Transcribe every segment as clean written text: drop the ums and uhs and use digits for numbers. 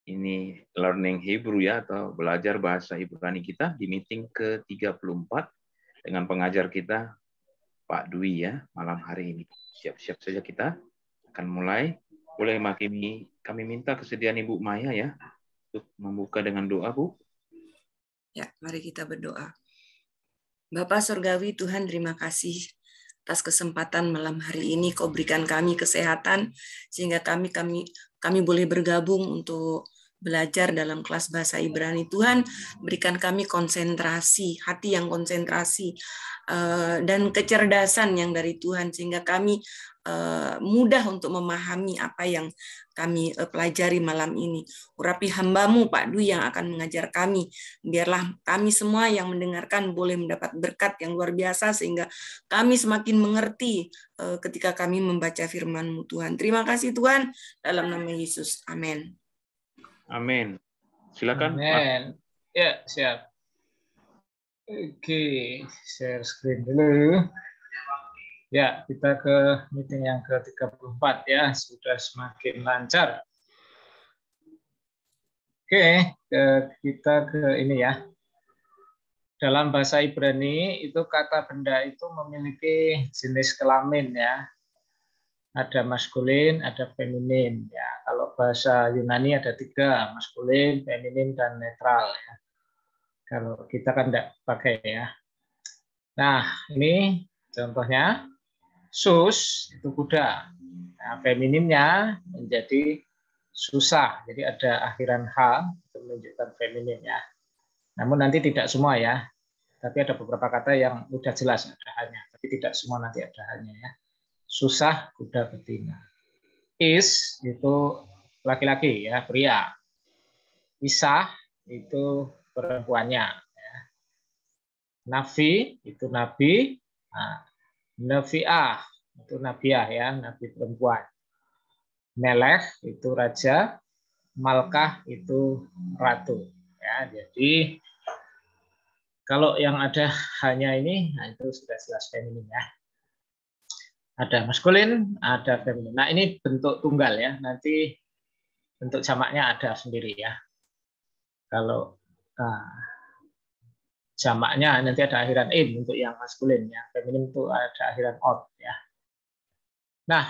Ini learning Hebrew ya, atau belajar bahasa Ibrani kita di meeting ke-34 dengan pengajar kita Pak Dwi ya malam hari ini. Siap-siap saja kita akan mulai. Boleh kami minta kesediaan Ibu Maya ya untuk membuka dengan doa, Bu. Ya, mari kita berdoa. Bapa Surgawi, Tuhan terima kasih atas kesempatan malam hari ini Kau berikan kami kesehatan sehingga kami boleh bergabung untuk belajar dalam kelas bahasa Ibrani. Tuhan, berikan kami konsentrasi, hati yang konsentrasi, dan kecerdasan yang dari Tuhan, sehingga kami mudah untuk memahami apa yang kami pelajari malam ini. Urapi hamba-Mu, Pak Dwi, yang akan mengajar kami. Biarlah kami semua yang mendengarkan boleh mendapat berkat yang luar biasa, sehingga kami semakin mengerti ketika kami membaca firman-Mu, Tuhan. Terima kasih, Tuhan. Dalam nama Yesus. Amin. Amin. Silakan. Amin. Ya, siap. Oke, share screen dulu. Ya, kita ke meeting yang ke-34 ya, sudah semakin lancar. Oke, kita ke ini ya. Dalam bahasa Ibrani itu kata benda itu memiliki jenis kelamin ya. Ada maskulin, ada feminin ya. Kalau bahasa Yunani ada 3, maskulin, feminin, dan netral ya. Kalau kita kan tidak pakai ya. Nah, ini contohnya sus itu kuda. Nah, femininnya menjadi susah. Jadi ada akhiran H untuk menunjukkan feminin ya. Namun nanti tidak semua ya. Tapi ada beberapa kata yang udah jelas ada hanya. Tapi tidak semua nanti ada hanya ya. Susah kuda betina. Is itu laki-laki ya, pria. Isah itu perempuannya. Ya. Nafi itu nabi. Nah, Nafiah itu nabiah ya, nabi perempuan. Melech itu raja. Malkah itu ratu. Ya, jadi kalau yang ada hanya ini, nah itu sudah jelas feminin ya. Ada maskulin, ada feminin. Nah ini bentuk tunggal ya. Nanti bentuk jamaknya ada sendiri ya. Kalau jamaknya nanti ada akhiran in untuk yang maskulin ya. Feminin itu ada akhiran ot ya. Nah,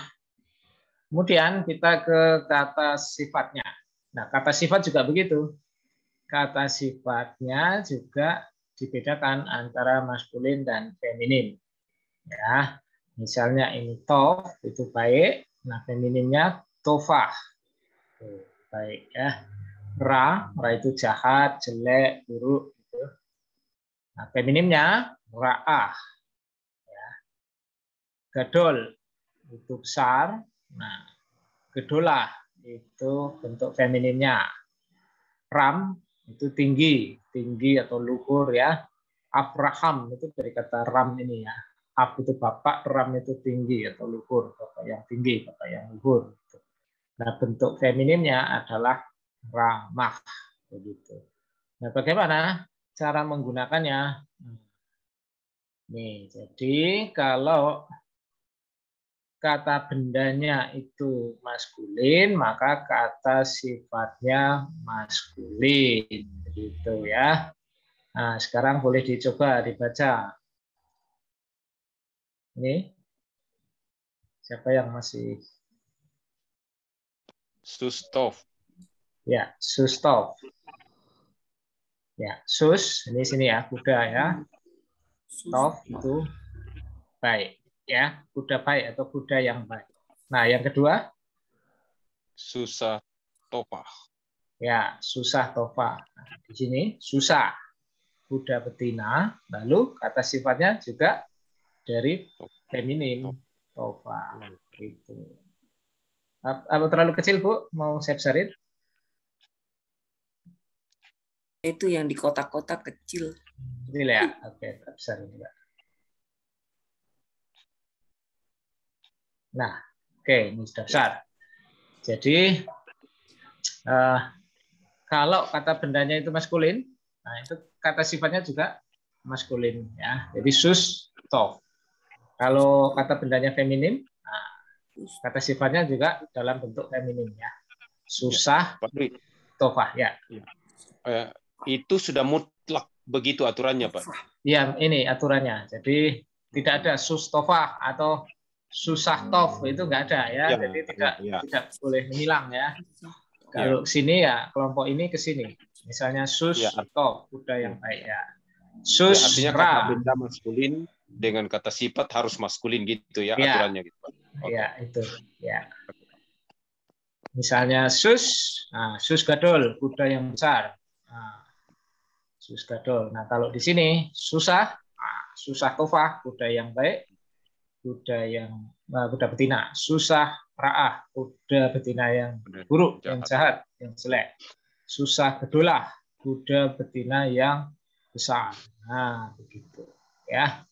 kemudian kita ke kata sifatnya. Nah, kata sifat juga begitu. Kata sifatnya juga dibedakan antara maskulin dan feminin. Ya. Misalnya ini tof itu baik, nah femininnya tofah. Baik ya. Ra itu jahat, jelek, buruk gitu. Nah, femininnya ra'ah. Ya. Gadol itu besar. Nah, gedolah itu bentuk femininnya. Ram itu tinggi, tinggi atau luhur ya. Abraham itu dari kata ram ini ya. Ab itu bapak, ram itu tinggi atau luhur, bapak yang tinggi, bapak yang luhur. Nah, bentuk femininnya adalah ramah begitu. Nah, bagaimana cara menggunakannya? Nih, jadi kalau kata bendanya itu maskulin, maka kata sifatnya maskulin begitu ya. Nah, sekarang boleh dicoba dibaca. Ini siapa yang masih? Sustov. Ya, sustov. Ya, sus ini sini ya, kuda ya. Tov itu baik ya, kuda baik atau kuda yang baik. Nah, yang kedua? Susah topah. Ya, susah topah. Nah, di sini susah kuda betina. Lalu kata sifatnya juga dari feminin topah. Itu. Apa terlalu kecil, Bu? Mau saya besarin? Itu yang di kotak-kotak kecil. Kecil ya? Oke, besarin juga. Nah, oke, ini sudah besar. Jadi, kalau kata bendanya itu maskulin, nah itu kata sifatnya juga maskulin ya. Jadi sus, tof. Kalau kata bendanya feminin, nah, kata sifatnya juga dalam bentuk feminin ya. Susah, Pak Dwi, tofah ya. Itu sudah mutlak begitu aturannya, Pak? Ya, ini aturannya. Jadi tidak ada sus tofah atau susah tof, itu nggak ada ya. Jadi tidak boleh menghilang ya. Kalau sini ya kelompok ini ke sini. Misalnya sus tof, kuda yang baik ya. Sus artinya kata benda maskulin dengan kata sifat harus maskulin gitu ya, aturannya gitu, Pak. Ya, itu ya. Misalnya sus, sus gadol, kuda yang besar. Sus gadol. Nah, kalau di sini susah, susah tofah, kuda yang baik, kuda betina. Susah ra'ah, kuda betina yang buruk, yang jahat, yang jelek. Susah gedolah, kuda betina yang besar. Nah, begitu ya.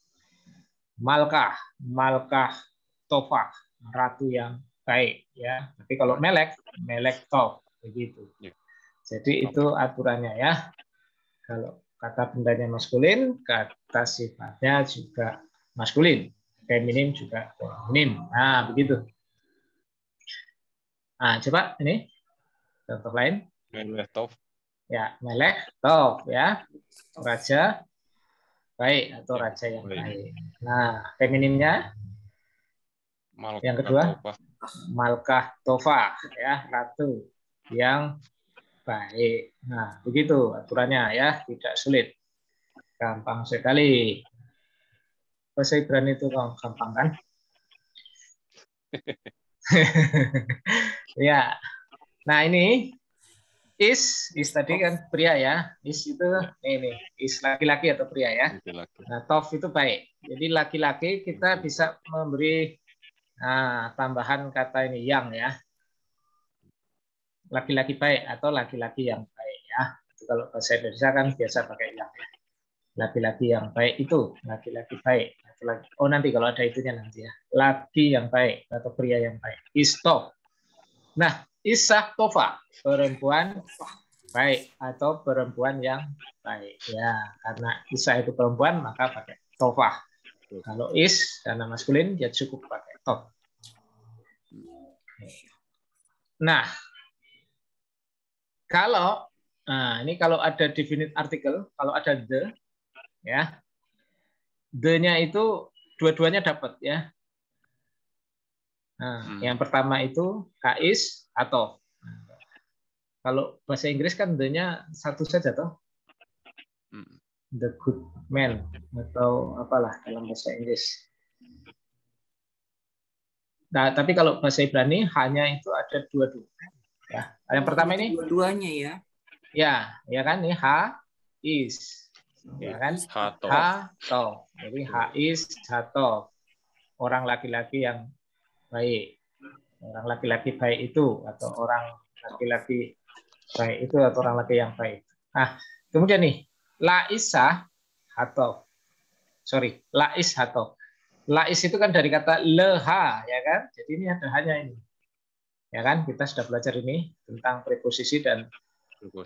Malkah tofah, ratu yang baik ya. Tapi kalau melek tof, begitu. Jadi itu aturannya ya. Kalau kata bendanya maskulin, kata sifatnya juga maskulin. Feminim juga feminim. Nah, begitu. Nah, coba ini contoh lain. Melek tof. Ya, melek tof ya. Raja baik atau raja yang baik. Nah, feminimnya yang kedua, malkah tofah ya, ratu yang baik. Nah, begitu aturannya ya, tidak sulit. Gampang sekali. Bahasa Ibrani itu gampang kan? Ya. Nah, ini is tadi kan pria ya. Is itu ini, is laki-laki atau pria ya. Nah, tof itu baik. Jadi laki-laki kita bisa memberi tambahan kata ini yang ya. Laki-laki baik atau laki-laki yang baik ya. Itu kalau bahasa Indonesia kan biasa pakai yang ya. Laki-laki yang baik itu laki-laki baik. Oh, nanti kalau ada itunya nanti ya. Laki yang baik atau pria yang baik. Istof. Nah, isah tofa, perempuan baik atau perempuan yang baik ya. Karena isah itu perempuan maka pakai tofa. Kalau is karena maskulin ya cukup pakai tof. Nah, kalau ini kalau ada definite artikel, kalau ada the ya. The-nya itu dua-duanya dapat ya. Nah, yang pertama itu is atau kalau bahasa Inggris kan the-nya satu saja toh. The good man atau apalah dalam bahasa Inggris. Nah, tapi kalau bahasa Ibrani hanya itu ada dua-dua. Ya. Yang pertama ini dua-duanya ya. Ya kan ini is. Ya kan? Hato. Jadi is hato. Orang laki-laki yang baik. Orang laki-laki baik itu atau orang laki-laki baik itu atau orang laki yang baik. Nah, kemudian nih laisa hato. Lais hato. Lais itu kan dari kata leha, ya kan? Jadi ini ada hanya ini. Ya kan? Kita sudah belajar ini tentang preposisi dan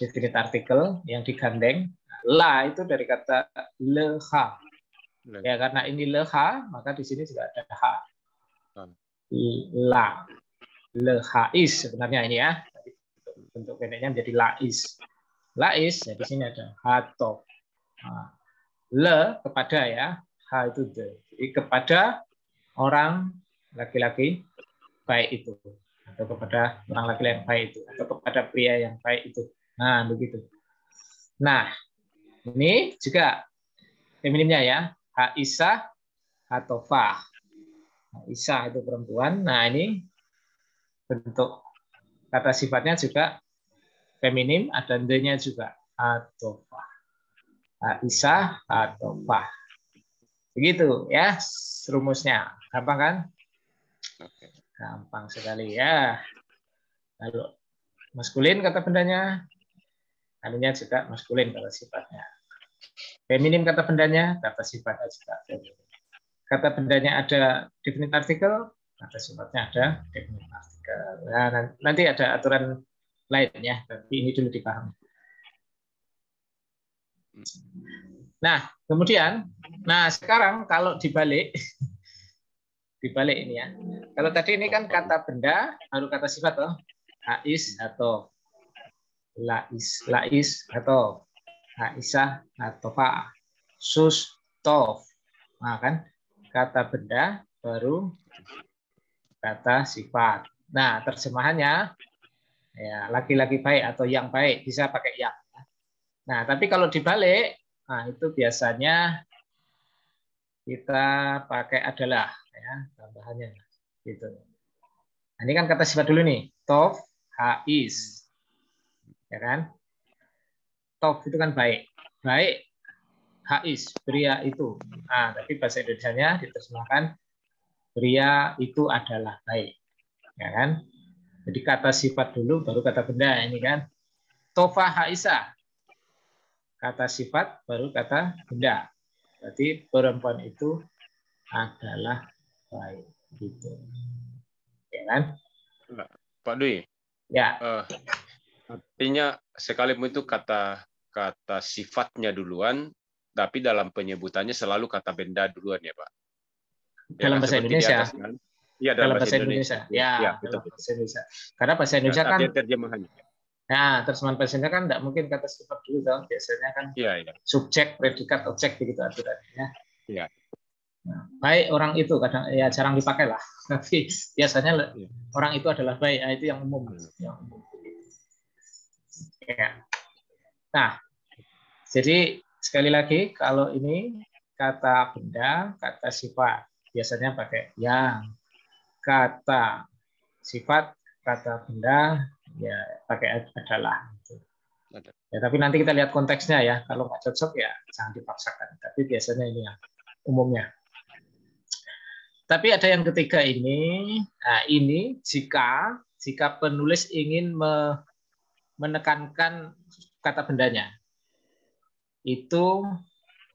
definite artikel yang digandeng. La itu dari kata leha. Ya, karena ini leha, maka di sini juga ada ha. La. Lehais sebenarnya ini ya. Bentuk pendeknya menjadi lais. Lais, ya di sini ada hato. Le kepada ya. Ha itu the. Jadi kepada orang laki-laki baik itu. Atau kepada orang laki-laki yang baik itu. Atau kepada pria yang baik itu. Nah, begitu. Nah, ini juga feminimnya ya. Haisah, hatofah. Haisah itu perempuan. Nah, ini bentuk kata sifatnya juga feminim. Ada the-nya juga. Hatofah. Haisah, hatofah. Begitu ya rumusnya. Gampang kan? Gampang sekali ya. Lalu maskulin kata bendanya. Anunya juga maskulin kata sifatnya. Feminim kata bendanya, kata sifatnya juga feminim. Kata bendanya ada definite artikel, kata sifatnya ada definite artikel. Nah, nanti ada aturan lain ya, tapi ini dulu dipahami. Nah, kemudian, sekarang kalau dibalik ini ya. Kalau tadi ini kan kata benda, baru kata sifat toh, is atau. Lais atau Aisyah atau Fa. Sus tof. Nah, kan kata benda baru kata sifat. Nah, terjemahannya ya laki-laki baik atau yang baik bisa pakai yang. Nah, tapi kalau dibalik, nah itu biasanya kita pakai adalah ya tambahannya gitu. Nah, ini kan kata sifat dulu nih. Tof hais. Ya kan? Tof itu kan baik. Baik hais, pria itu. Nah, tapi bahasa Indonesianya diterjemahkan pria itu adalah baik. Ya kan? Jadi kata sifat dulu baru kata benda ini kan. Tofa haisa. Kata sifat baru kata benda. Berarti perempuan itu adalah baik gitu. Ya kan? Pak Dwi. Ya. Artinya sekalipun itu kata sifatnya duluan, tapi dalam penyebutannya selalu kata benda duluan ya Pak. Dalam bahasa Indonesia. Iya, dalam bahasa Indonesia. Ya, dalam bahasa Indonesia. Karena bahasa Indonesia kan terjemahannya. Nah, terjemahan bahasa Indonesia kan tidak mungkin kata sifat dulu dong. Biasanya kan subjek, predikat, objek begitu aturannya. Iya. Nah, baik orang itu kadang ya jarang dipakai lah. Tapi biasanya orang itu adalah baik. Nah, itu yang umum. Yang umum. Ya. Nah, jadi sekali lagi kalau ini kata benda, kata sifat biasanya pakai yang. Kata sifat, kata benda ya pakai adalah. Ya, tapi nanti kita lihat konteksnya ya. Kalau nggak cocok ya jangan dipaksakan. Tapi biasanya ini yang umumnya. Tapi ada yang ketiga ini. Nah, ini jika penulis ingin menekankan kata bendanya. Itu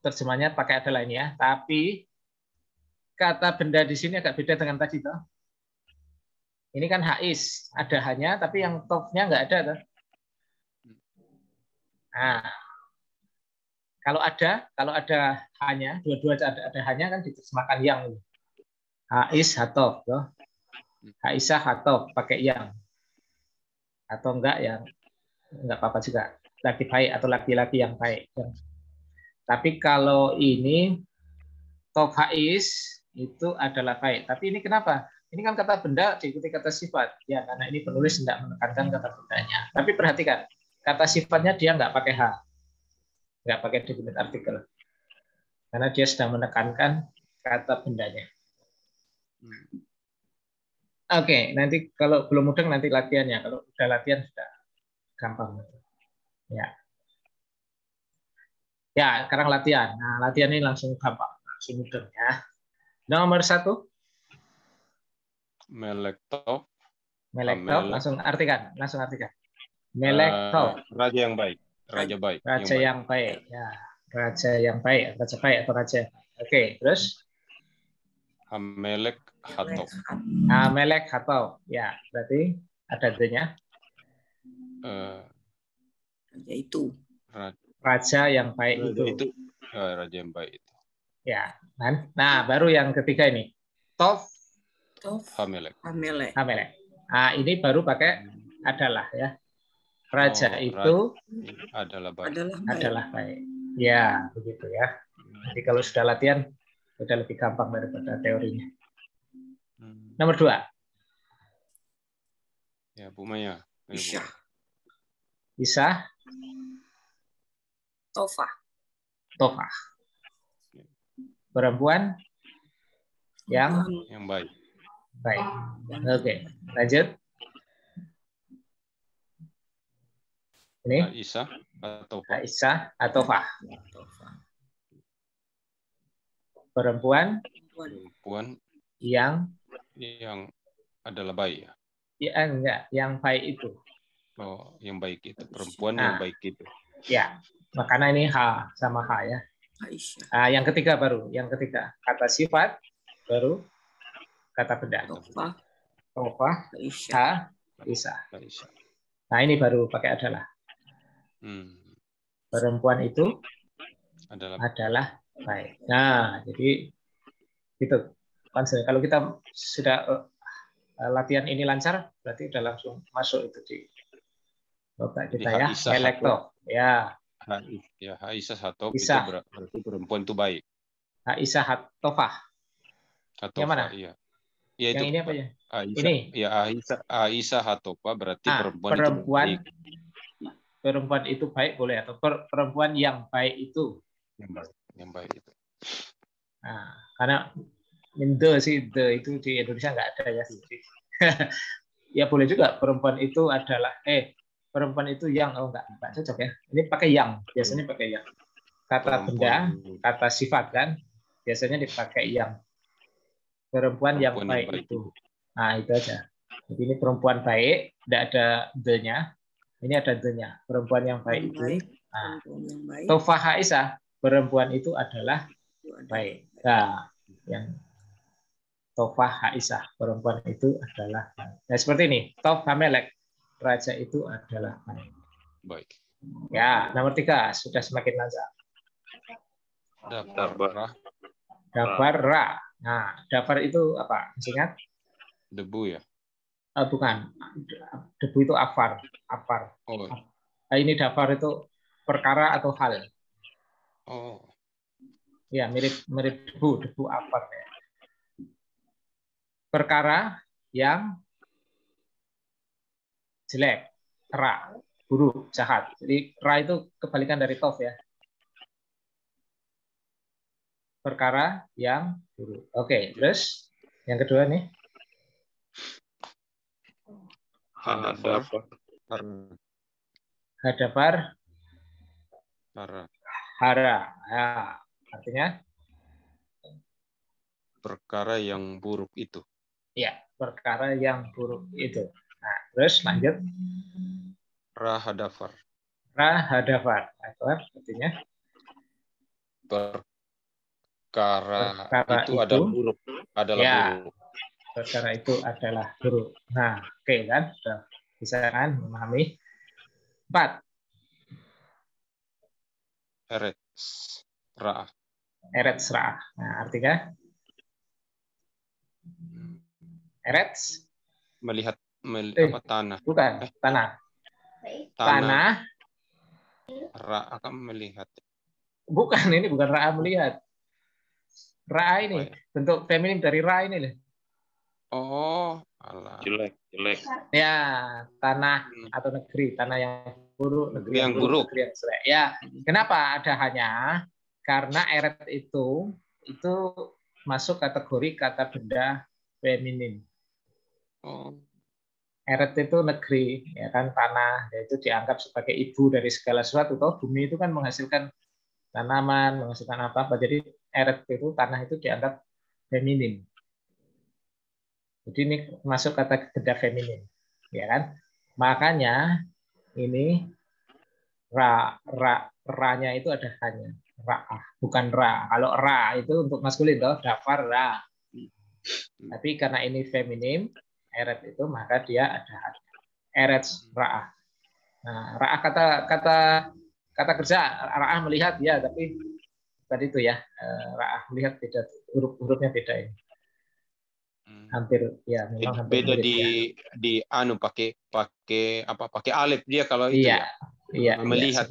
terjemahnya pakai adalah ini ya. Tapi kata benda di sini agak beda dengan tadi toh. Ini kan hais, ada hanya, tapi yang tofnya nggak ada toh. Nah, kalau ada hanya, dua-dua ada hanya kan diterjemahkan yang. Hais hatof toh. Haisah hatof pakai yang. Atau enggak yang enggak apa-apa juga. Laki baik atau laki-laki yang baik. Tapi kalau ini tof hais itu adalah baik. Tapi ini kenapa? Ini kan kata benda diikuti kata sifat. Ya, karena ini penulis tidak menekankan kata bendanya. Tapi perhatikan, kata sifatnya dia nggak pakai H. Nggak pakai definite artikel. Karena dia sedang menekankan kata bendanya. Oke, nanti kalau belum mudeng nanti latihannya. Kalau udah latihan sudah gampang. Ya. Ya, sekarang latihan. Nah, latihan ini langsung gampang. Langsung mudeng ya. Nomor 1. Melek top. Langsung artikan. Melek top. Raja yang baik. Raja baik. Raja yang baik. Ya, raja yang baik. Raja baik atau raja. Oke, terus? Hamelek hatop. Hamelek hatop. Ya, berarti ada D-nya. Raja itu. Raja yang baik itu. Raja yang baik itu. Ya, kan? Nah, baru yang ketiga ini. Tof. Hamelek. Nah, ini baru pakai adalah ya. Raja itu adalah baik. Ya, begitu ya. Jadi kalau sudah latihan, sudah lebih gampang daripada teorinya. Nomor 2. Ya, Bu Maya. Isah. Tofa. Perempuan yang baik. Oke, lanjut. Ini Aisyah atau Fa. Perempuan yang adalah baik ya. Ya enggak, yang baik itu. Oh, yang baik itu. Perempuan yang baik itu. Ya, makanya ini H sama H ya. Nah, yang ketiga kata sifat baru kata benda. Tofa, Aisyah. Nah, ini baru pakai adalah. Perempuan itu adalah baik. Nah, jadi itu. Kalau kita sudah latihan ini lancar, berarti udah langsung masuk itu di Bapak Jadi kita ya, Haisa Melekto. Ya, Haisa Hatop itu Isa. berarti perempuan itu baik. Haisa Hatofah. Yang mana? Hatofa, iya. Ya Yang itu ini apa Pak. ya? Aisyah, Ini. ya Aisyah Hatopa berarti perempuan itu baik. Perempuan itu baik boleh, atau perempuan yang baik itu. Yang baik itu. Nah, karena the itu di Indonesia nggak ada ya. Ya boleh juga perempuan itu adalah perempuan itu yang nggak cocok ya. Ini pakai yang, biasanya pakai yang. Kata benda, kata sifat kan, biasanya dipakai yang. Perempuan yang baik itu. Nah, itu aja. Jadi ini perempuan baik, tidak ada the-nya. Ini ada the-nya. Perempuan yang baik itu. Nah, Tofah Haisa, perempuan itu adalah baik. Nah, yang Tofah Haisa, perempuan itu adalah baik. Nah, seperti ini. Tof Hamelek, raja itu adalah baik. Baik. Ya, nomor 3 sudah semakin lancar. Dabar Ra. Nah, dabar itu apa? Masih ingat? Debu ya? Bukan. Debu itu afar. Oh. Nah, ini dabar itu perkara atau hal. Oh. Ya, mirip debu afar ya. Perkara yang jelek, ra, buruk, jahat. Jadi ra itu kebalikan dari tof ya. Perkara yang buruk. Oke, terus yang kedua nih. Hadabar. Hara. Ya, artinya perkara yang buruk itu. Ya, perkara yang buruk itu. Nah, terus lanjut. Rahadafar. Rahadafar. Artinya perkara itu adalah buruk. Buruk. Perkara itu adalah buruk. Nah, oke kan? Sudah bisa kan memahami? 4. Eretz Ra'ah. Eretz Ra'ah. Nah, artinya Eretz melihat tanah. Bukan, tanah. Tanah. Ra'ah kan melihat. Bukan, ini bukan Ra'ah melihat. Ra'ah ini bentuk feminim dari Ra ini loh. Oh, alah. Jelek. Ya, tanah atau negeri, tanah yang buruk, negeri yang buruk, negeri yang jelek. Ya, kenapa ada hanya? Karena eret itu masuk kategori kata benda feminim. Oh. Eret itu negeri, ya kan, tanah, yaitu dianggap sebagai ibu dari segala sesuatu. Toh bumi itu kan menghasilkan tanaman, menghasilkan apa-apa. Jadi eret itu, tanah itu dianggap feminim. Jadi ini masuk kata benda feminim, ya kan? Makanya ini ra-nya itu ada hanya ra'ah, bukan ra. Kalau ra itu untuk maskulin toh, dafar ra. Tapi karena ini feminim, eret itu, maka dia ada hanya eret ra'ah. Nah, ra'ah kata kerja ra'ah melihat ya, tapi tadi itu ya, ra'ah melihat beda, hurufnya beda ini. Hampir ya, memang hampir beda mirip, di anu pakai alif dia kalau itu ya. Iya, melihat.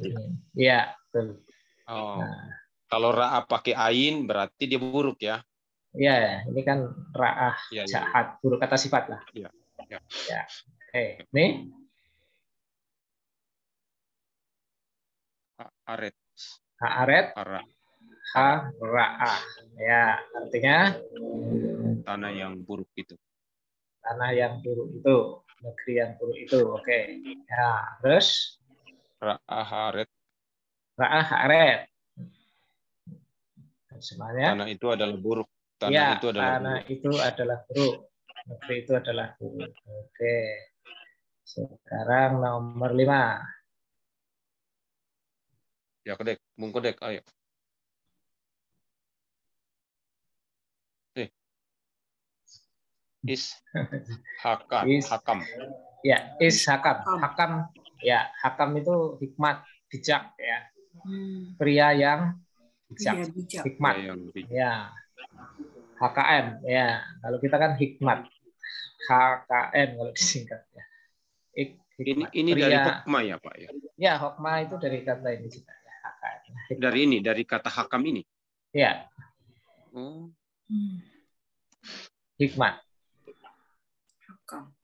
Iya, betul. Oh. Nah, kalau ra'ah pakai ain berarti dia buruk ya. Iya, ini kan ra'ah jahat, buruk kata sifat lah. Iya. Ya. Oke, nih. Aret. Ha'aret. Ha-ra'ah. Ya, artinya tanah yang buruk itu. Tanah yang buruk itu, negeri yang buruk itu. Oke. Ya, terus Ra'ah ha'aret. Ra'ah ha'aret. Semuanya. Tanah itu adalah buruk. Tanah itu adalah buruk. Negeri itu adalah buruk. Oke. Sekarang nomor 5. Ya, Kodek. Bung Kodek, ayo. Hakam. Ya, hakam. Hakam. Ya, hakam itu hikmat, bijak ya. Pria yang bijak. Hikmat. Ya. HKM ya. Kalau kita kan hikmat. HKM kalau disingkat ya. Hikmat. Ini Pria, dari hokma ya Pak ya? Ya, hokma itu dari kata ini juga. Ya, Dari kata hakam ini? Ya. Oh. Hikmat.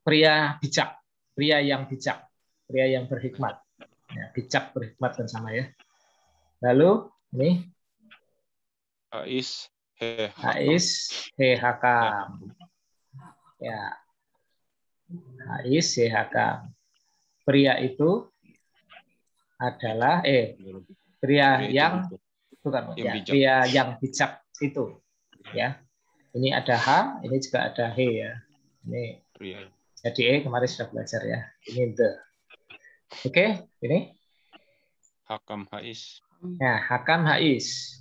Pria bijak. Pria yang bijak. Pria yang berhikmat. Ya, bijak, berhikmat kan sama ya. Lalu, ini. Hais, he hakam. Ya. Hais, he hakam. Pria itu adalah pria yang bukan ya, pria yang bijak itu ya. Ini ada H, ini juga ada he ya. Ini pria. Jadi kemarin sudah belajar ya. Ini the. Oke, ini Hakam Hais. Nah, hakam Hais.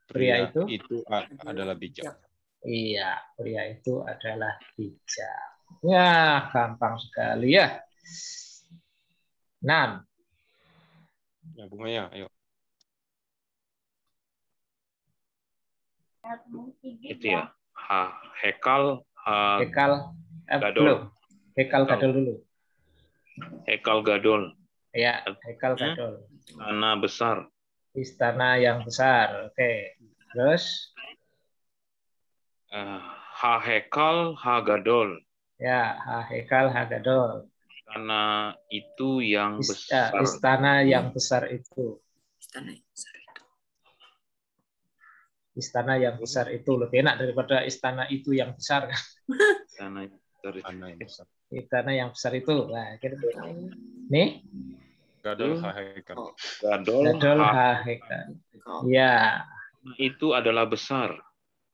Pria itu adalah bijak. Iya, pria itu adalah bijak. Ya, gampang sekali ya. 6. Ya, Bu Maya, ayo. Itu ya. Hekal gadol. Hekal gadol dulu. Hekal gadol. Ya, hekal gadol. Istana besar. Istana yang besar. Oke. Terus hekal gadol. Ya, hekal gadol. Istana itu yang besar. Istana yang besar itu. Istana yang besar itu lebih enak daripada istana itu yang besar. Istana yang besar itu. Nah, nih. Gadol hekal. Gadol hekal. Ya. Itu adalah besar.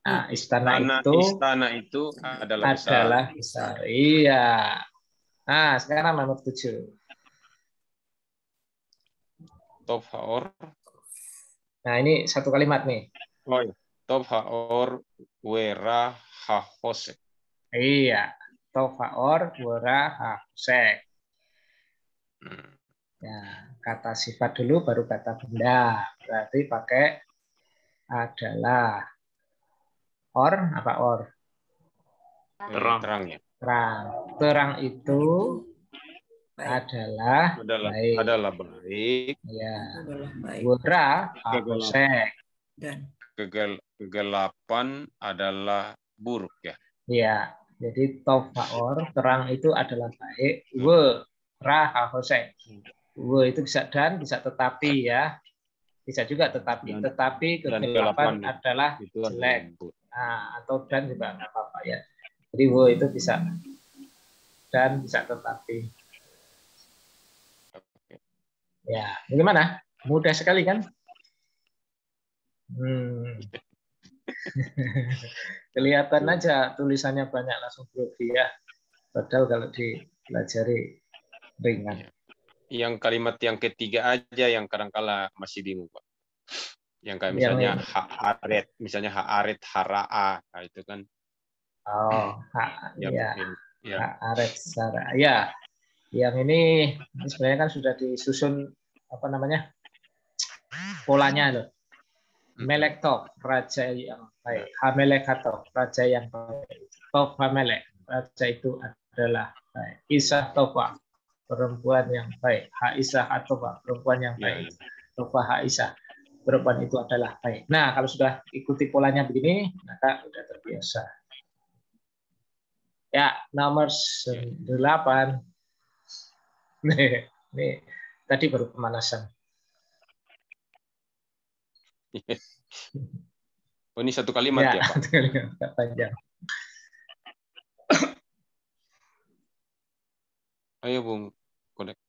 Nah, istana itu adalah besar. Iya. Nah, sekarang nomor 7. Top haor. Nah, ini satu kalimat nih. Oh, iya. Top haor wera hahosek. Iya. Top haor wera hahosek. Ya, kata sifat dulu baru kata benda. Berarti pakai adalah. Or apa or? Terang. Ya. Terang itu adalah baik. Adalah baik. Ya. Wera hahosek. Dan Kegelapan adalah buruk ya. Iya. Jadi tofaor terang itu adalah baik. Wera hahosek. Itu bisa dan bisa tetapi ya. Bisa juga tetapi. Tetapi kegelapan adalah jelek. Nah, atau dan juga nggak apa-apa ya. Jadi itu bisa dan bisa tetapi. Ya, bagaimana? Mudah sekali kan? Kelihatan aja tulisannya banyak langsung grogi ya. Padahal kalau dipelajari ringan. Yang kalimat yang ketiga aja yang kadang-kala masih bingung, Pak. Yang kayak misalnya ha'aret, misalnya ha'aret, hara'a, nah, itu kan. Oh, ya. Ya. Ha'aret, hara'a. Ya. Yang ini sebenarnya kan sudah disusun apa namanya? Polanya loh. Melek Tov, raja yang baik. Hamelek Hatov, raja yang baik. Tov Hamelek, raja itu adalah baik. Isah Tova, perempuan yang baik. Haisah Hatova, perempuan yang baik. Tova Haisah, perempuan itu adalah baik. Nah, kalau sudah ikuti polanya begini, maka sudah terbiasa. Ya, nomor 8. Nih, tadi baru pemanasan. Oh, ini satu kalimat ya, Pak? Kalimat panjang. Ayo, Bung. Kodek.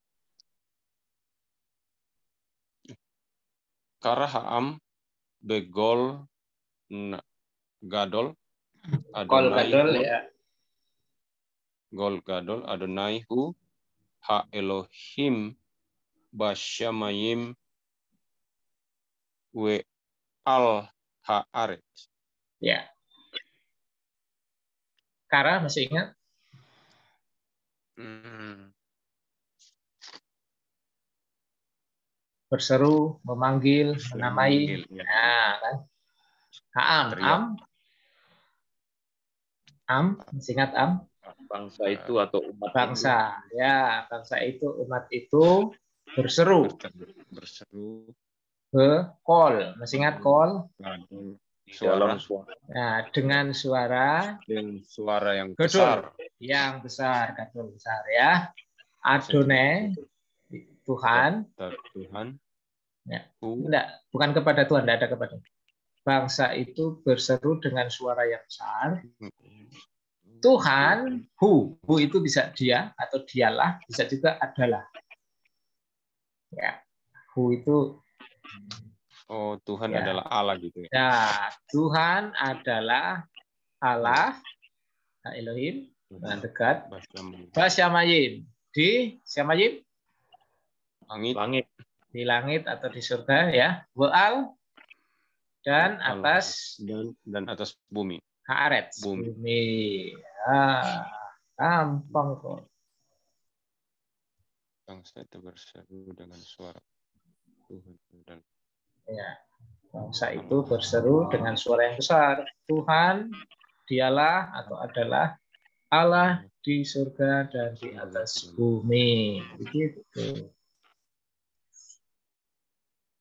Karaham begol gadol Adonai ya. Gol gadol Adonai hu ha Elohim basyamayim we al haaret. Ya. Kara masih ingat? Berseru, memanggil, menamai. Ya. Nah, kan? Am, masih ingat am? Bangsa itu atau umat bangsa. Ya, bangsa itu, umat itu berseru. Berseru. Kol. Masih ingat kol? di dalam Suara. Nah, dengan suara yang gedul. besar. Yang besar, gadol besar ya. Adonai, Tuhan. Tuhan. Ya. Enggak, bukan kepada Tuhan, enggak ada kepada. Bangsa itu berseru dengan suara yang besar. Tuhan, hu itu bisa dia atau dialah, bisa juga adalah. Ya, hu itu. Oh, Tuhan Ya. adalah Allah gitu ya. Nah, Tuhan adalah Allah, Elohim, dengan dekat. Basyamayim, di Syamayim, langit, di langit atau di surga ya. Wa'al, dan atas dan atas bumi. Haaretz, bumi. Gampang kok. Bangsa itu berseru dengan suara Tuhan dan ya, bangsa itu berseru dengan suara yang besar. Tuhan, dialah atau adalah Allah di surga dan di atas bumi. Begitu.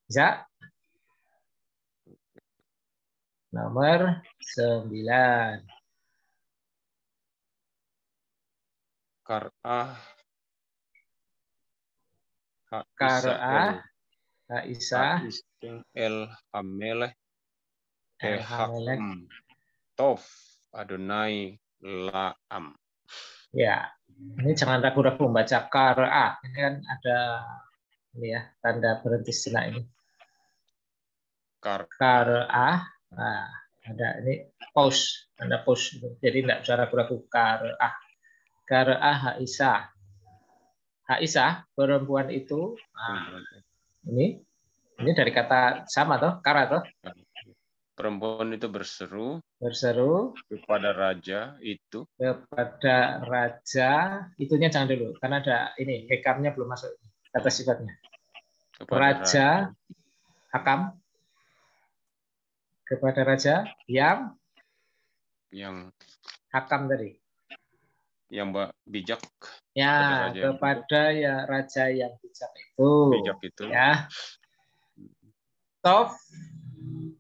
Bisa? Nomor 9. Kar'ah Ha'isa El Hameleh Tehakm Tov Adonai La'am. Ya, ini jangan ragu-ragu membaca Kar'ah. Ini kan ada ini ya, tanda berhenti sejenak ini. Kar'ah. Nah, ada ini pause, tanda pause. Jadi tidak usah ragu-ragu. Kar'ah. Kar'ah Ha'isa. Ha'isa, perempuan itu. Nah, ini dari kata sama toh, kara toh. Perempuan itu berseru kepada raja itu. Kepada raja, itunya jangan dulu, karena ada ini hakamnya belum masuk kata sifatnya. Raja, hakam. Kepada raja yang hakam tadi. Yang bijak. Ya, kepada ya raja yang bijak itu. Bijak itu. Ya. Tov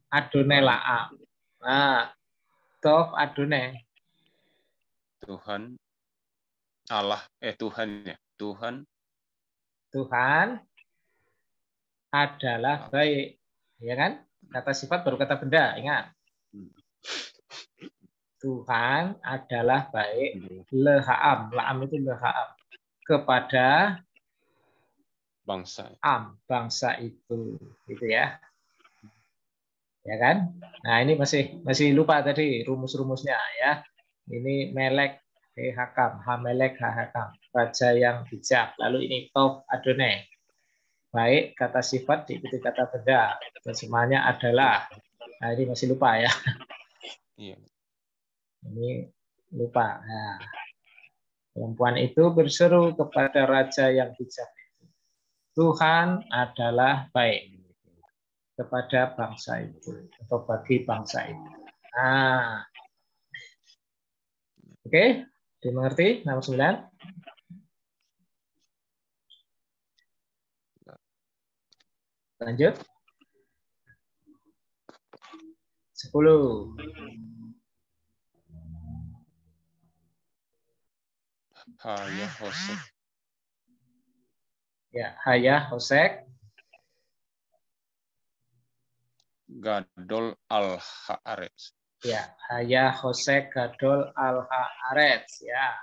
Adonai La'am. Nah, Tov Adonai. Tuhan Allah, Tuhan ya. Tuhan adalah baik. Ya kan? Kata sifat baru kata benda, ingat. Tuhan adalah baik. Leha'am. La'am itu leha'am. Kepada bangsa itu. Gitu ya. Ya kan? Nah, ini masih lupa tadi rumus-rumusnya ya. Ini melek hakam, hamelek hakam, raja yang bijak. Lalu ini Tov Adonai. Baik kata sifat diikuti kata benda. Dan semuanya adalah. Nah, ini masih lupa ya. Iya. Ini lupa. Nah, perempuan itu berseru kepada raja yang bijak. Tuhan adalah baik kepada bangsa itu atau bagi bangsa itu. Nah, oke, dimengerti nomor 9? Lanjut. 10. Haya Hosek. Ya, Haya Hosek. Gadol al-Haaretz. Ya, Haya Hosek Gadol al-Haaretz. Ya.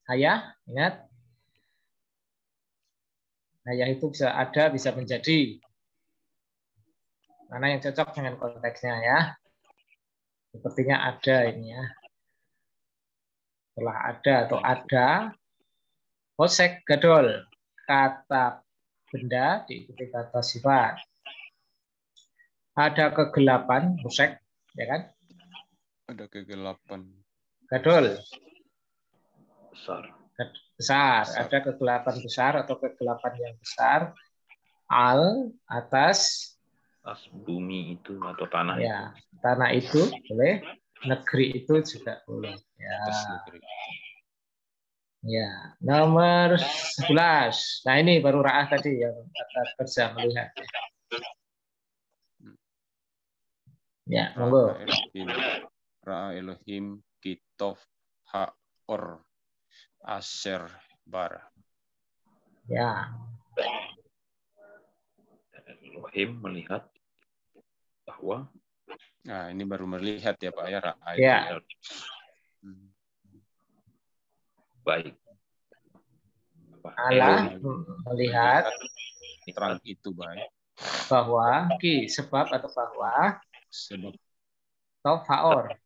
Haya, ingat? Haya itu bisa ada, bisa menjadi. Mana yang cocok dengan konteksnya ya? Sepertinya ada ini ya. Setelah ada atau ada, Hosek Gadol. Kata benda diikuti kata sifat. Ada kegelapan, Hosek, ya kan? Ada kegelapan. Gadol. Besar. Ada kegelapan besar atau kegelapan yang besar. Atas bumi itu atau tanah ya, itu. Tanah itu boleh. Negeri itu juga boleh. Ya. Atas negeri. Ya, nomor 11. Nah, ini baru Ra'ah tadi yang kata kerja melihat. Ya, monggo. Ra'a Elohim Kitov Ha'or Asher Bara. Ya. Elohim melihat bahwa. Nah, ini baru melihat ya Pak ya, Ra'a itu. Ya. Baik. Allah melihat terang itu baik. Bahwa sebab atau bahwa sebab Faor.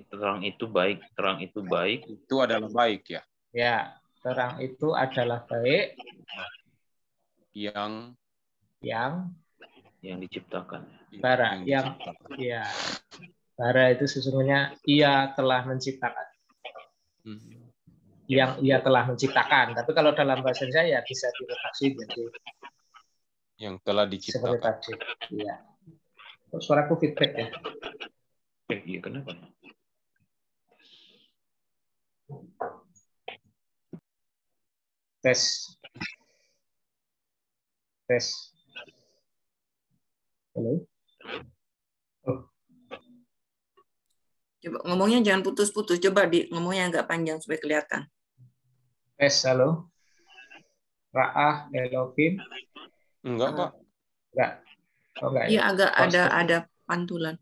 Terang itu baik, terang itu baik. Itu adalah baik ya. Ya, terang itu adalah baik yang diciptakan. Bara yang ya. Bara itu sesungguhnya ia telah menciptakan. Yang ia telah menciptakan. Tapi kalau dalam bahasa saya bisa diredaksi jadi yang telah diciptakan. Seperti tadi. Iya. Suaraku feedback ya. Iya, kenapa? Tes. Halo. Coba ngomongnya jangan putus-putus. Coba ngomongnya agak panjang supaya kelihatan. Tes, halo. Ra'ah Elohim. Enggak, Pak. Enggak. Oh, enggak ya? Iya, agak ada pantulan.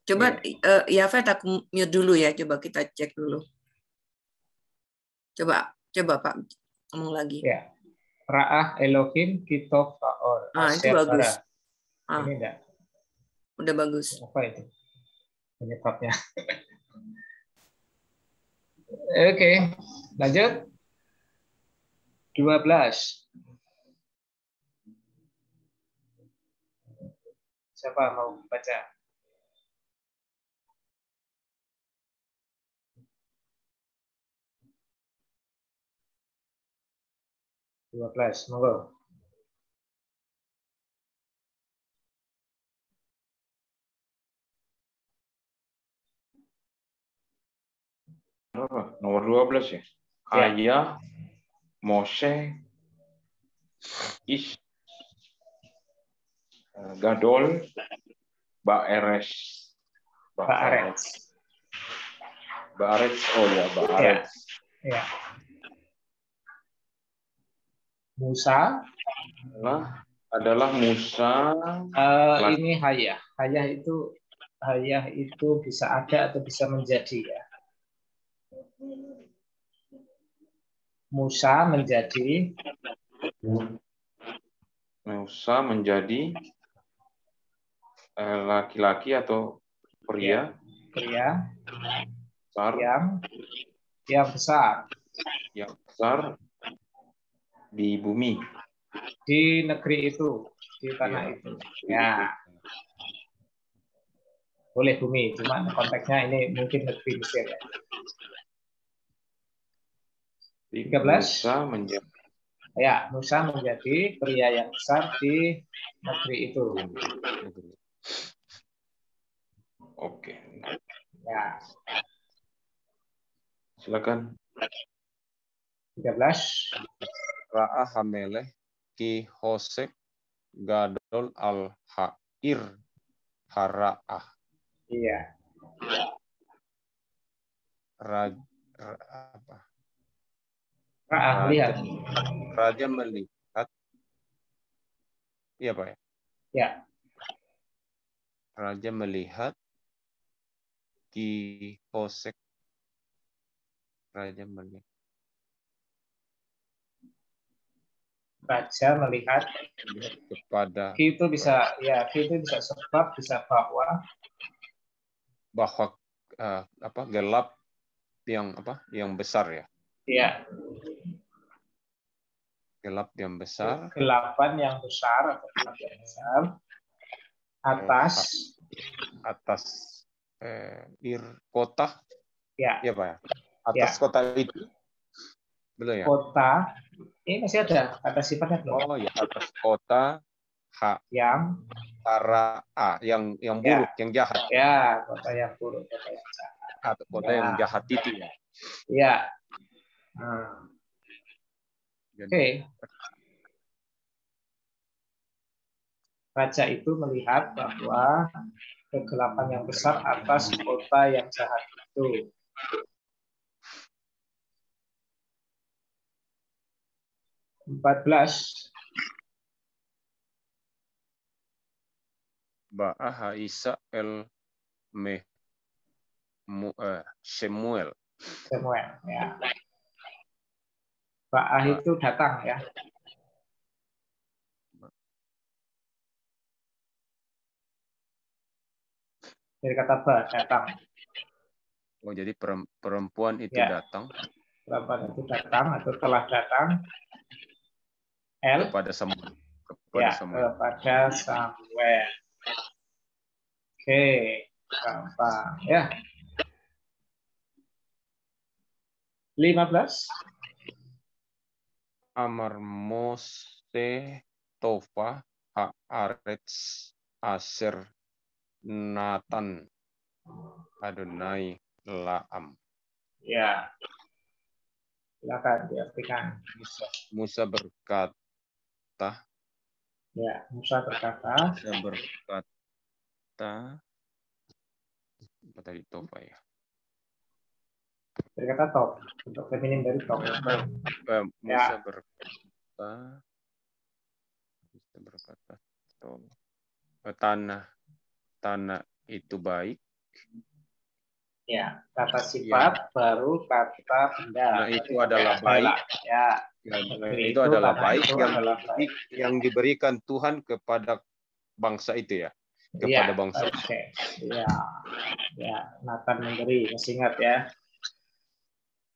Coba Yafet aku mute dulu ya. Coba kita cek dulu. Coba Pak ngomong lagi. Ya. Ra'ah Elohim Kitov Faor. Itu bagus. Ini enggak. Udah bagus. Apa itu? Penyebabnya. Oke, lanjut. 12. Siapa mau baca? Monggo. Nomor 12 ya. Ayah Moshe Ish Gadol Ba'eretz. Oh ya, Ba'eretz. Ya. Musa adalah Musa. Ini hayah. Hayah itu bisa ada atau bisa menjadi ya. Musa menjadi laki-laki atau pria. Pria. Besar. Yang besar. Yang besar di bumi. Di negeri itu, di tanah itu. Ya. Boleh bumi, cuma konteksnya ini mungkin negeri Mesir ya. 13. Musa menjadi pria yang besar di negeri itu. Oke. Ya. Silakan. 13. Ra'ah Hameleh Ki Hosek Gadol Al-Ha'ir Hara'ah. Iya. Raja melihat. Iya, Pak ya? Ya. Raja melihat Ki Hosek. Raja melihat kepada Ki itu bisa sebab, bisa bahwa gelap yang besar ya. Iya. Gelap yang besar. Gelapan yang besar atau gelap yang besar atas kota. Ya. Iya, Pak ya. Atas kota itu. Betul ya? Kota. Ini masih ada kata sifatnya belum? Oh ya, atas kota yang buruk, yang jahat. Ya, kota yang buruk, kota yang jahat. Atau kota yang jahat itu ya. Iya. Nah, Jadi, oke. Raja itu melihat bahwa kegelapan yang besar atas kota yang jahat itu. (14) Ba'aha Isa el Shemuel. Samuel, ya. Ba'ah itu datang, ya. Dari kata ba, datang. Oh, jadi perempuan itu Ya. datang Perempuan itu datang atau telah datang. El, kepada Samuel. ya, kepada Samuel. Oke, gampang, ya. 15. Amar Mose Tofa Haaretz Asher Nathan Adonai Laam. Ya, silakan diartikan. Musa berkata, Ya, Musa berkata. Apa tadi Tofa ya? Dari kata top, untuk feminim dari top. Musa berkata, tanah itu baik. Ya, kata sifat baru kata benda. Nah, itu adalah baik. Ya, itu adalah baik yang diberikan Tuhan kepada bangsa itu ya. Kepada bangsa. Oke. Ya, Nathan memberi, masih ingat ya.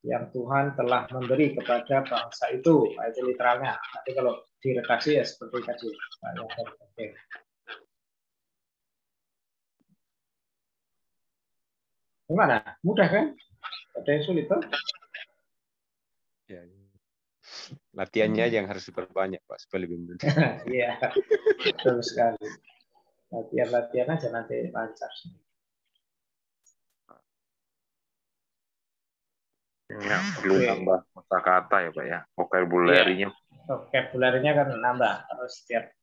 Yang Tuhan telah memberi kepada bangsa itu. Itu literalnya. Tapi kalau diredaksi ya seperti tadi. Oke. Gimana? Mudah kan? Ada yang sulit tuh? Ya. Latihannya aja yang harus diperbanyak, Pak, supaya lebih mudah. Iya, betul sekali. Latihan aja nanti lancar. Ya, perlu nambah kata-kata ya, Pak ya. Vocabulary-nya. Vocabulary-nya kan nambah. Harus setiap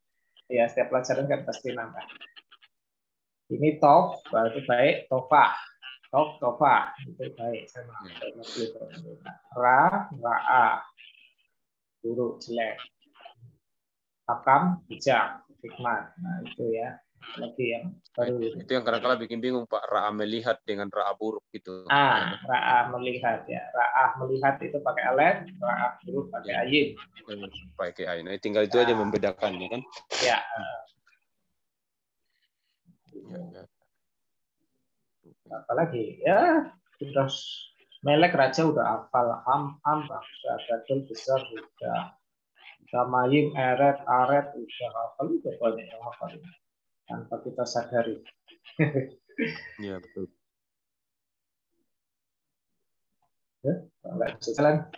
pelajaran kan pasti nambah. Ini top, berarti baik. Tofa, itu baik sama. Ra'ah, buruk, jelek. Hakam, bijak, hikmat. Nah, itu ya. Lagi yang baru. Itu yang kadang-kadang bikin bingung, Pak. Ra'a melihat dengan ra'a buruk gitu. Ra'a melihat ya. Ra'a melihat itu pakai alef, ra'a buruk pakai ayin. Pakai ayin. Nah, tinggal itu aja membedakannya kan. Ya. Apalagi ya sudah melek raja udah hafal bangsa gadul besar udah Damayim, Aret udah hafal, udah banyak yang hafal tanpa kita sadari. Iya betul. Ya, nggak bisa jalan.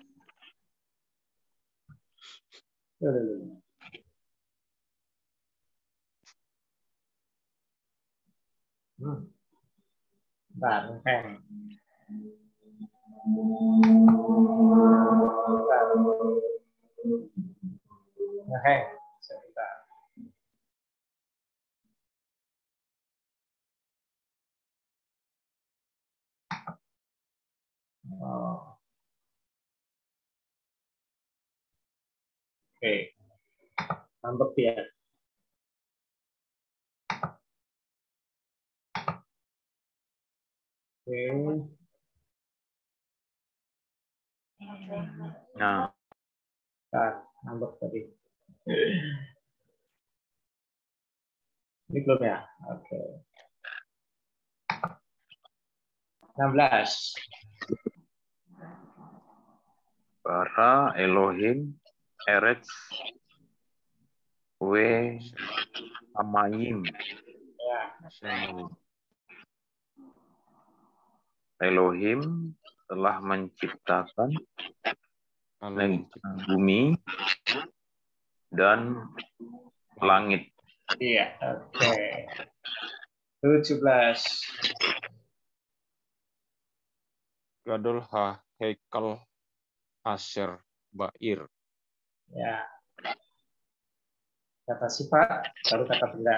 Bentar, sebentar. Oke, ngambek ya. Oke. Nah, ngambek tadi. Ini belum ya? Oke. 16. Bara Elohim Eretz We Amayim. Ya. Elohim telah menciptakan bumi dan langit. Iya, oke. 17. Gadol ha Heikal Asher Bair. Ya. Kata sifat, baru kata benda.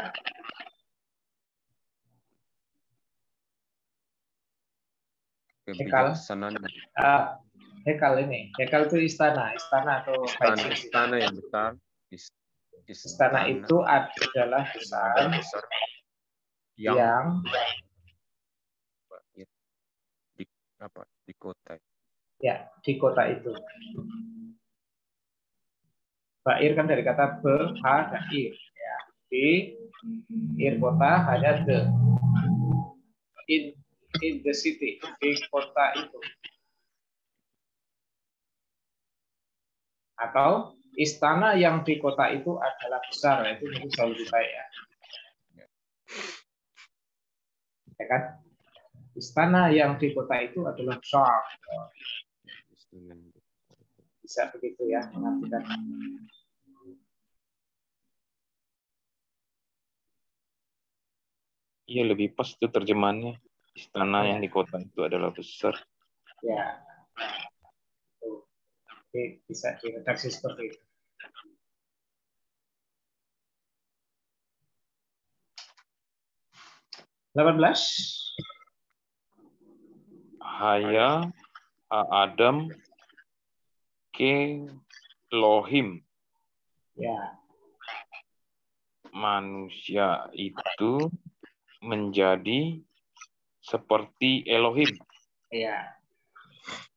Hekal. Kebijaksanaan. Hekal ini. Hekal itu istana. Istana atau Istana yang besar. Istana itu adalah besar yang di kota. Ya, di kota itu. Bair kan dari kata be, ha, dan ir. Ya. Di ir kota hanya the. In the city, di kota itu. Atau istana yang di kota itu adalah besar, itu mungkin jauh lebih baik ya. Ya kan? Istana yang di kota itu adalah besar. Bisa begitu ya mengartikan. Iya, lebih pas itu terjemahannya. Istana yang di kota itu adalah besar. Ya. Oke, bisa diredaksi seperti itu. Haya Adam ke Lohim. Ya. Manusia itu menjadi seperti Elohim. Ya.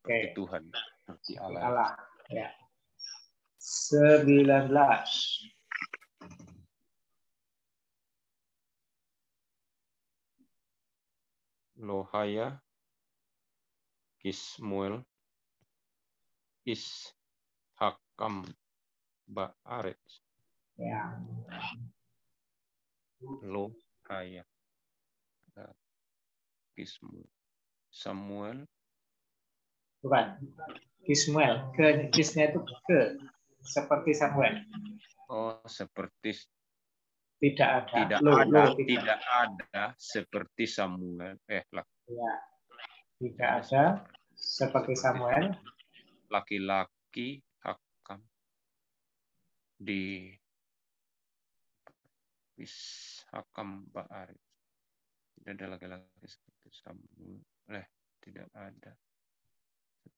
Oke. Tuhan. Seperti Allah. Allah. Ya. 19. Lohaya Kismuel Hakam Ba'aret. Ya. Lohaya Kismuel Samuel. Bukan. Kismuel. Kisnya itu ke. Seperti Samuel. Oh, seperti Tidak ada. Tidak ada seperti Samuel. Ya. Tidak ada seperti Samuel. Laki-laki Hakam di Hakam Ba'aret. Tidak ada laki-laki seperti Samuel. Tidak ada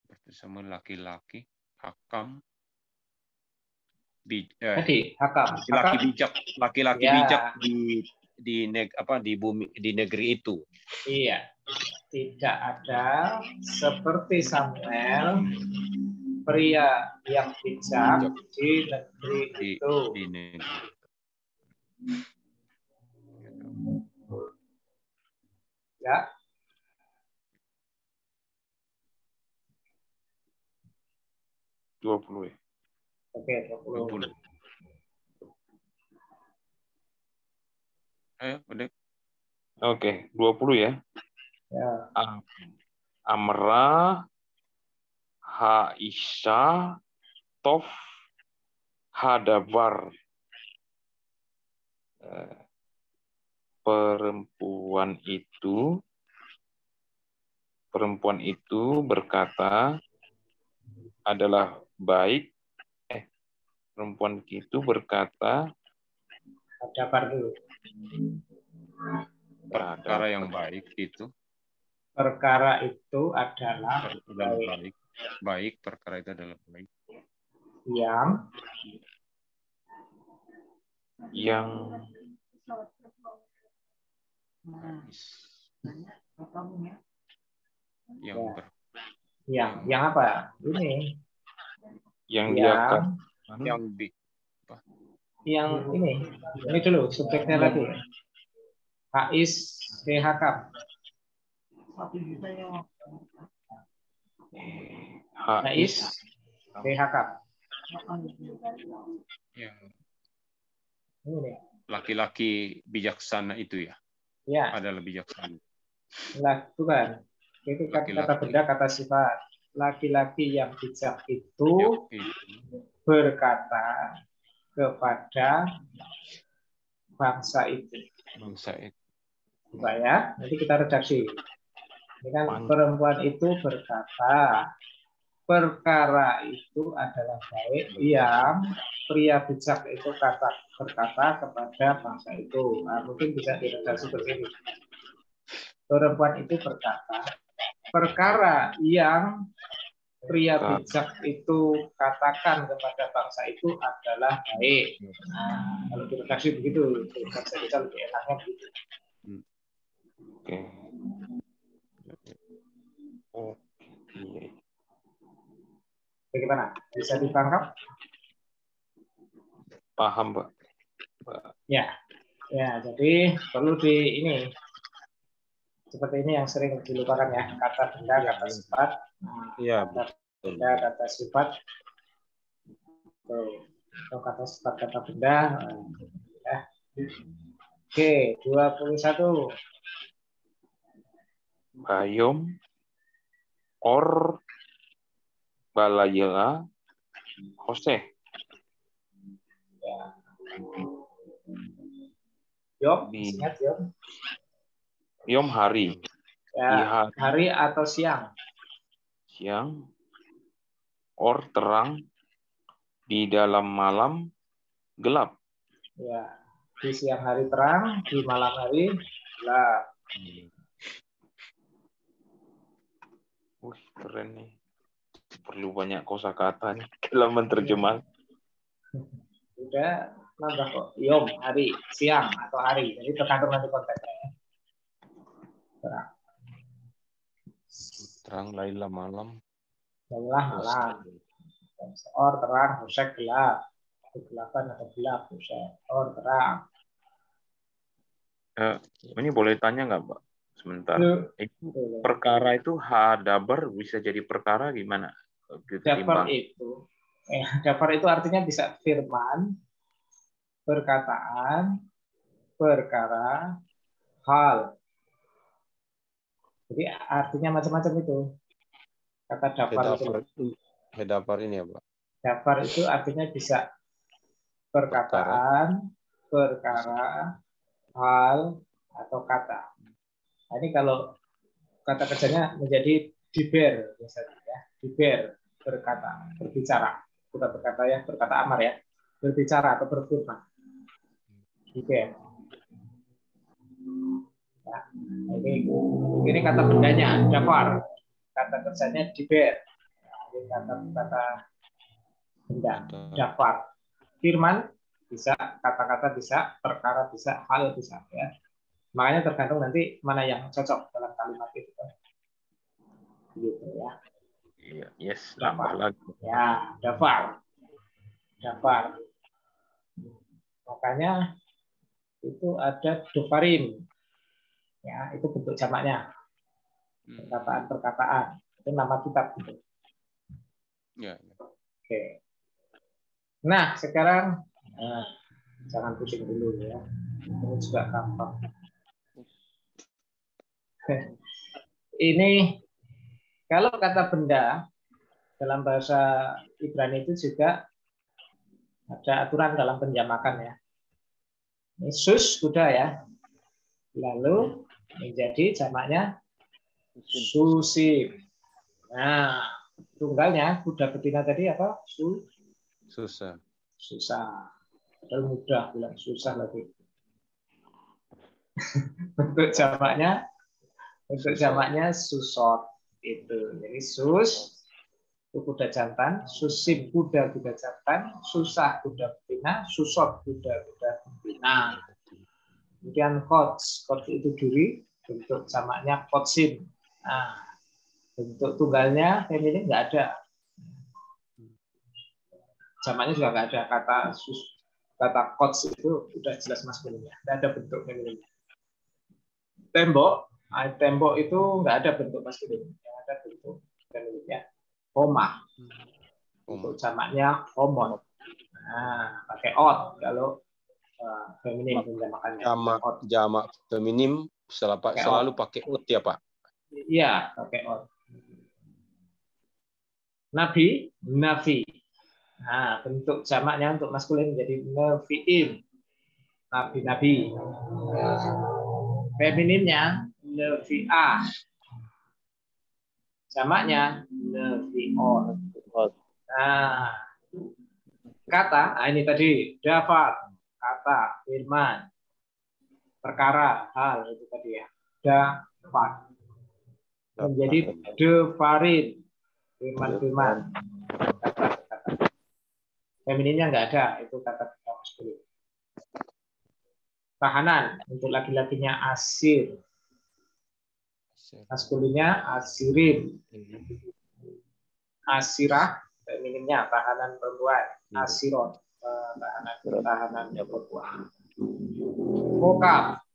seperti Samuel laki-laki Hakam. Laki-laki bijak di bumi, di negeri itu. Iya, tidak ada seperti Samuel pria yang bijak di negeri itu. Di negeri. Ya. Oke, 20. Udah. Oke, 20 ya. Ya. Amra Haisha Tof Hadabar. Perempuan itu berkata adalah baik. Perempuan itu berkata Hadabar dulu. Perkara yang baik itu. Perkara itu adalah baik. Baik, perkara itu adalah baik. Yang apa? Ini. Yang ini dulu subjeknya lagi. Hais Hakam. Hais Hakam. Laki-laki bijaksana itu ya. Ya. Adalah bijaksana. Bukan. Itu kata benda, kata sifat. Laki-laki yang bijak itu berkata kepada bangsa itu. Supaya nanti kita redaksi. Ini kan perempuan itu berkata perkara itu adalah baik yang pria bijak itu berkata kepada bangsa itu. Nah, mungkin bisa diredaksi begini. Perempuan itu berkata, perkara yang pria bijak itu katakan kepada bangsa itu adalah baik. Nah, kalau diredaksi begitu, bahasa kita lebih enaknya begitu. Oke. Oke. Bagaimana? Bisa ditangkap? Paham, Pak. Ya, ya. Jadi perlu di ini seperti ini yang sering dilupakan ya, kata benda, kata sifat. Nah, Iya, kata benda, kata sifat. Atau kata sifat, kata benda. Ya. Oke, 21. Bayom or balayela Jose. Ya. Yom, ingat Yom. Yom hari. Ya, hari atau siang. Siang. Or terang. Di dalam malam gelap. Ya, di siang hari terang, di malam hari gelap. Wih, keren nih. Perlu banyak kosakata nih dalam menerjemah. Udah nambah kok. Yom, hari, siang atau hari. Jadi tergantung nanti konteksnya. Terang. Terang, Laila malam. Laila malam. Or terang, Husek gelap. Kegelapan atau gelap, Husek. Or terang. Ini boleh tanya nggak, Pak? Sebentar. Itu perkara itu hadabar bisa jadi perkara gimana? Dabar itu artinya bisa firman, perkataan, perkara, hal. Jadi artinya macam-macam itu. Kata dabar itu. Dabar ini ya, Pak? Dabar itu artinya bisa perkataan, perkara, hal, atau kata. Nah, ini kalau kata kerjanya menjadi diber, misalnya ya. Diber, berkata, berbicara. Bukan berkata ya, berkata amar ya. Berbicara atau berfirman. Diber. Nah, ini kata bendanya, dabar. Kata kerjanya diber. Kata benda, dabar. Firman bisa, kata-kata bisa, perkara bisa, hal bisa ya. Makanya tergantung nanti mana yang cocok dalam kalimat itu. Gitu ya. Iya, yes, dabar. Tambah lagi. Ya, dabar. Dabar. Makanya itu ada dofarim. Ya, itu bentuk jamaknya. Perkataan-perkataan. Itu nama kitab gitu. Ya. Oke. Nah, sekarang jangan pusing dulu ya. Ini juga gampang. Ini kalau kata benda dalam bahasa Ibrani itu juga ada aturan dalam penjamakan ya. Ini sus kuda ya. Lalu menjadi jamaknya susim. Nah, tunggalnya kuda betina tadi apa? Susah. Susah. Padahal mudah bilang susah lagi. Bentuk jamaknya susot itu. Jadi sus itu kuda jantan, susim kuda jantan, susah kuda betina, susot kuda betina. Kemudian kots itu duri, bentuk jamaknya kotsin. Nah, bentuk tunggalnya feminin nggak ada. Jamaknya juga nggak ada. Kata kots itu udah jelas maskulinnya, nggak ada bentuk femininnya. Tembok itu nggak ada bentuk maskulin, yang ada bentuk femininnya. Homa, untuk jamaknya homon. Nah, pakai ot kalau feminin penjamakannya. Jamak feminim selalu pakai ot ya, Pak? Iya, pakai ot. Nabi, nafi. Nah, bentuk jamaknya untuk maskulin jadi nafiin. Nabi. Femininnya nafi'ah. Jamaknya neviot. Nah, kata, ini tadi dafat, kata, firman, perkara, hal itu tadi ya. Dafat menjadi devarin, firman-firman. Femininnya nggak ada, itu kata maskulin. Tahanan untuk laki-lakinya asir, maskulinnya asirin. Asirah femininnya tahanan perempuan, asiron tahanan perempuan. Vokaf,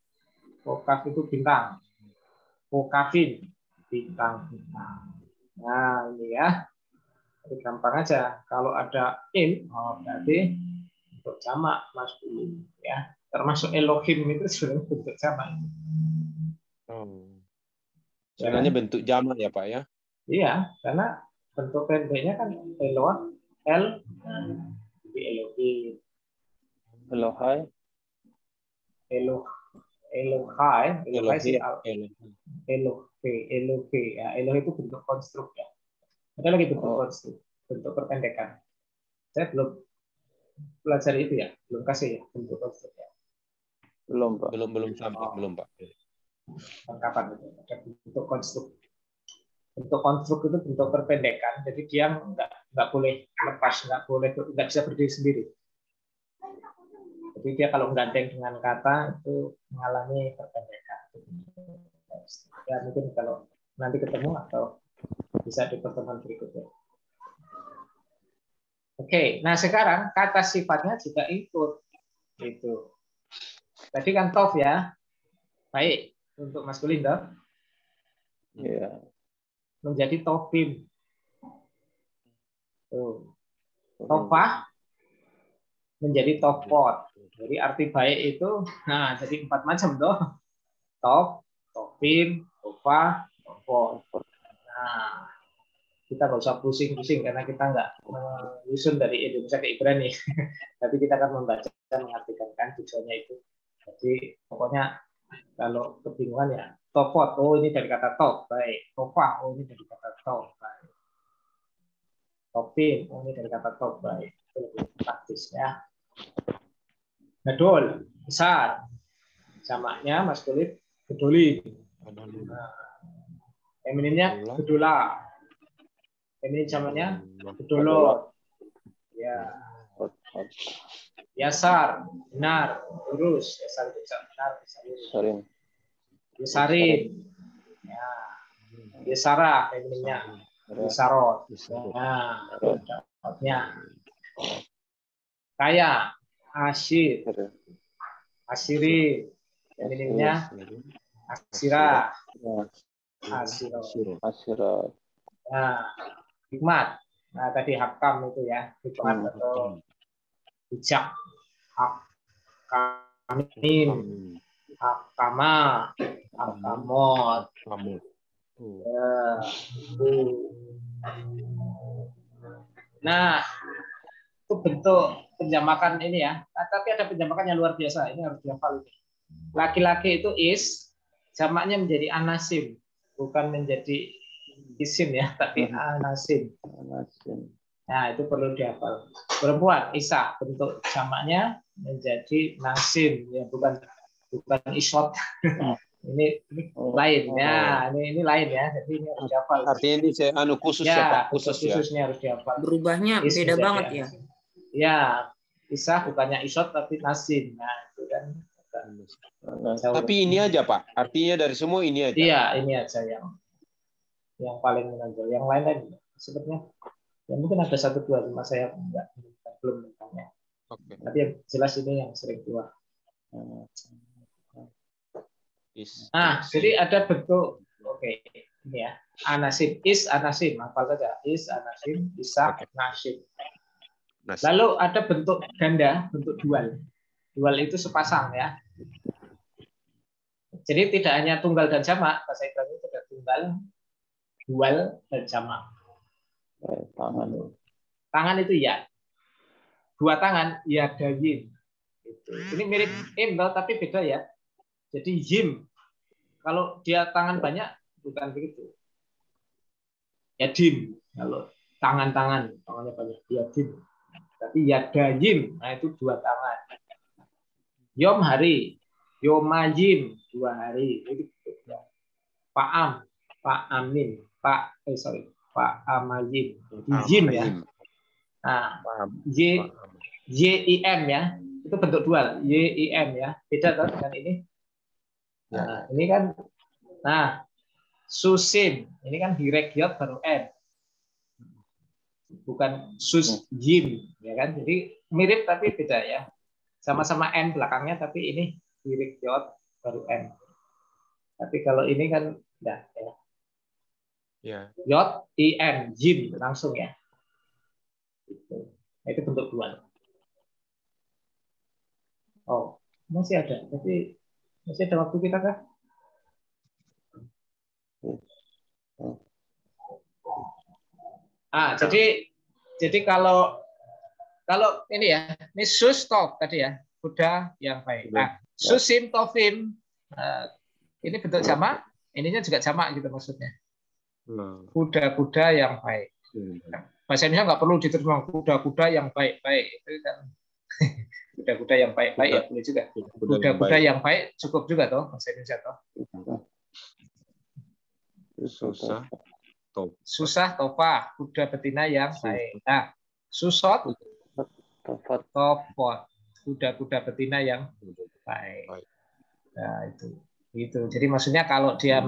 vokaf itu bintang, vokafin bintang-bintang. Nah ini ya, jadi gampang aja. Kalau ada in, berarti untuk jamak maskulin ya. Termasuk Elohim itu sebenarnya bentuk jamak. Sebenarnya bentuk jamak ya Pak ya? Iya, karena bentuk pendeknya kan Eloah, El, jadi Elohim, Elohai, Elohai sih Elohe ya. Elohe itu bentuk konstruk ya. Ada lagi bentuk konstruk, bentuk perpendekan. Saya belum pelajari itu ya, belum kasih ya bentuk konstruk ya. belum Pak. Belum sampai, belum Pak. Kapan itu? Ada bentuk konstruk. Bentuk konstruk itu bentuk perpendekan, jadi dia nggak boleh lepas, nggak bisa berdiri sendiri. Jadi dia kalau menggandeng dengan kata itu mengalami perpendekan. Ya mungkin kalau nanti ketemu atau bisa di pertemuan berikutnya. Oke, nah sekarang kata sifatnya juga ikut. Itu. Tadi kan tof ya, baik untuk maskulin toh. Iya. Menjadi tofim. Tofah menjadi tofot. Jadi arti baik itu, nah jadi 4 macam toh. Tof, tofim, tofah, tofot. Nah, kita nggak usah pusing-pusing karena kita nggak menyusun dari Indonesia ke Ibrani. Tapi kita akan membaca dan mengartikan kan tujuannya itu. Jadi pokoknya kalau kebingungan ya tofot, oh ini dari kata tof, baik. Tofah, oh ini dari kata tof, baik. Tofim, oh ini dari kata tof, baik. Itu lebih praktis ya. Gedol, besar. Jamaknya maskulin gedoli. Nah, femininnya gedola. Feminin jamaknya gedolot. Ya. Yasar, benar, lurus. Yasar bisa benar, bisa lurus. Yasarin. Ya. Yasara, femininnya. Yasarot. Nah, dapatnya. Kaya, asyir. Asiri, femininnya. Asira. Asiro. Nah, hikmat. Nah, tadi hakam itu ya, hikmat atau bijak. Hakamin, hakama, hakamot. Nah, itu bentuk penjamakan ini ya. Nah, tapi ada penjamakan yang luar biasa. Ini harus dihafal. Laki-laki itu is, jamaknya menjadi anasim, bukan menjadi isim ya, tapi anasim. Nah, itu perlu dihafal. Perempuan isa, bentuk jamaknya menjadi nasim ya, bukan isot. Ini lain ya, ini lain ya. Jadi ini harus dihafal. Artinya ini khusus ya Pak, khususnya harus dihafal. Berubahnya beda banget ya. Ya, isa bukannya isot tapi nasim. Nah, itu kan. Tapi ini aja Pak, artinya dari semua ini aja. Iya, ini aja yang paling menonjol. Yang lain sebetulnya ya mungkin ada 1, 2, 5 saya belum tanya. Okay. Tapi yang jelas ini yang sering keluar. Nah, jadi ada bentuk ini ya. Anasim, is anasim, hafal saja. Is anasim, isa nasim. Lalu ada bentuk ganda, bentuk dual. Dual itu sepasang ya. Jadi tidak hanya tunggal dan jamak, bahasa Ibrani itu ada tunggal, dual, dan jamak. Tangan itu ya. 2 tangan, ya dayin. Ini mirip im, tapi beda ya. Jadi yim. Kalau dia tangan banyak, bukan begitu. yadim. Kalau tangannya banyak yadim. Tapi yadayim, nah itu 2 tangan. Yom hari, yomayim 2 hari. Itu Pak Amin, Pak Amayim. Yim ya. Nah, YIM ya. Itu bentuk dual, YIM ya. Beda kan dengan ini? Nah, ini kan susim. Ini kan direct yod baru M. Bukan sus jim ya kan. Jadi mirip tapi beda ya. Sama-sama N belakangnya tapi ini direct yod baru M. Tapi kalau ini kan enggak ya. Ya. Yod IN jim langsung ya. Nah, itu bentuk dual. Oh, masih ada. Tapi masih ada waktu kita kah? Jadi kalau ini ya, ini sus top tadi ya, kuda yang baik. Nah, susim tofim ini bentuk jamak, ininya juga jamak gitu maksudnya. Kuda-kuda yang baik. Bahasa Indonesia nggak perlu diterjemah kuda-kuda yang baik-baik. Itu kan kuda-kuda yang baik-baik ya boleh juga. Kuda-kuda yang baik cukup juga toh bahasa Indonesia toh. Susah topa, kuda betina yang baik. Nah, susot topot, kuda-kuda betina yang baik. Nah, itu. Jadi maksudnya kalau dia